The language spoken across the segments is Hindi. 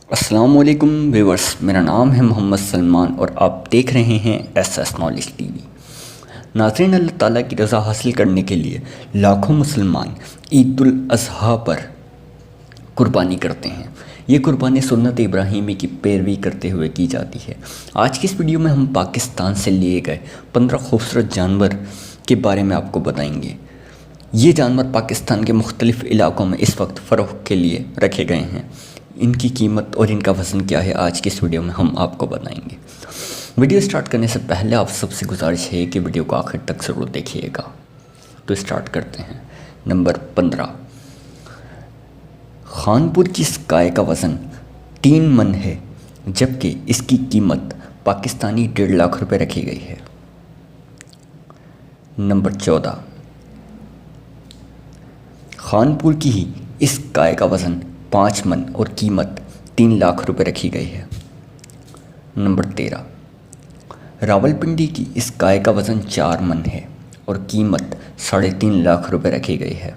अस्सलामुअलैकुम व्यूअर्स, मेरा नाम है मोहम्मद सलमान और आप देख रहे हैं एसएस नॉलेज टीवी। नाज़रीन, अल्लाह ताला की रज़ा हासिल करने के लिए लाखों मुसलमान ईद उल अज़हा पर कुर्बानी करते हैं। ये कुर्बानी सुन्नत इब्राहीमी की पैरवी करते हुए की जाती है। आज की इस वीडियो में हम पाकिस्तान से लिए गए 15 खूबसूरत जानवर के बारे में आपको बताएंगे। ये जानवर पाकिस्तान के मुख्तलिफ़ इलाकों में इस वक्त फ़रोख्त के लिए रखे गए हैं। इनकी कीमत और इनका वज़न क्या है, आज की इस वीडियो में हम आपको बताएंगे। वीडियो स्टार्ट करने से पहले आप सबसे गुजारिश है कि वीडियो को आखिर तक ज़रूर देखिएगा। तो स्टार्ट करते हैं। नंबर 15, खानपुर की इस गाय का वज़न 3 मन है, जबकि इसकी कीमत पाकिस्तानी 1.5 लाख रुपए रखी गई है। नंबर 14, खानपुर की ही इस गाय का वज़न 5 मन और कीमत 3 लाख रुपए रखी गई है। नंबर 13, रावलपिंडी की इस गाय का वज़न 4 मन है और कीमत 3.5 लाख रुपए रखी गई है।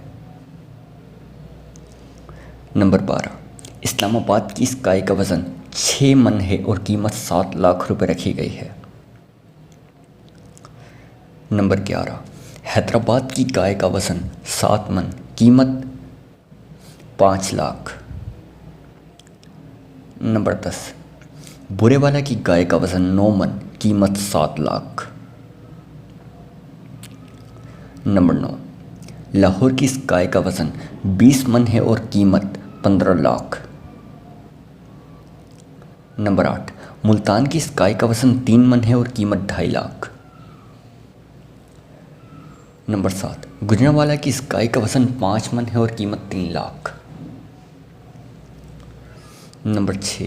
नंबर 12, इस्लामाबाद की इस गाय का वज़न 6 मन है और कीमत 7 लाख रुपए रखी गई है। नंबर 11, हैदराबाद की गाय का वज़न 7 मन, कीमत 5 लाख। नंबर 10, बुरेवाला की गाय का वज़न 9 मन, कीमत 7 लाख। नंबर 9, लाहौर की इस गाय का वज़न 20 मन है और कीमत 15 लाख। नंबर 8, मुल्तान की इस गाय का वज़न 3 मन है और कीमत 2.5 लाख। नंबर 7, गुजरांवाला की इस गाय का वज़न 5 मन है और कीमत 3 लाख। नंबर 6,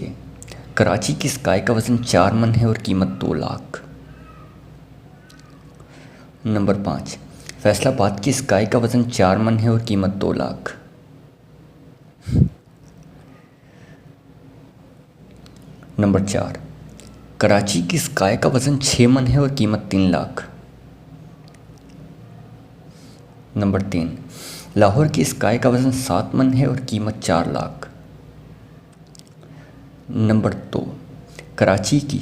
कराची की इस गाय का वज़न 4 मन है और कीमत 2 लाख। नंबर 5, फैसलाबाद की इस गाय का वज़न 4 मन है और कीमत 2 लाख। नंबर 4, कराची की इस गाय का वज़न 6 मन है और कीमत 3 लाख। नंबर 3, लाहौर की इस गाय का वज़न 7 मन है और कीमत 4 लाख। नंबर 2, कराची की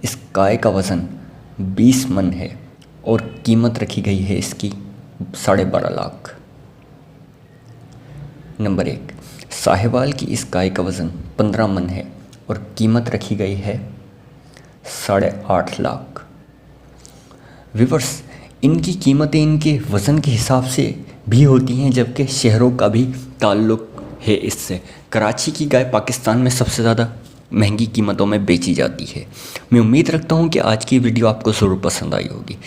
इस गाय का वज़न 20 मन है और कीमत रखी गई है इसकी 12.5 लाख। नंबर 1, साहिवाल की इस गाय का वज़न 15 मन है और कीमत रखी गई है 8.5 लाख। व्यूअर्स, इनकी कीमतें इनके वज़न के हिसाब से भी होती हैं, जबकि शहरों का भी ताल्लुक़ है इससे। कराची की गाय पाकिस्तान में सबसे ज़्यादा महंगी कीमतों में बेची जाती है। मैं उम्मीद रखता हूँ कि आज की वीडियो आपको ज़रूर पसंद आई होगी।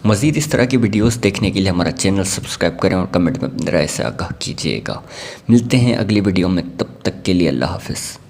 मज़ीद इस तरह की वीडियोस देखने के लिए हमारा चैनल सब्सक्राइब करें और कमेंट में अपनी राय से आगाह कीजिएगा। मिलते हैं अगली वीडियो में, तब तक के लिए अल्लाह हाफ़िज़।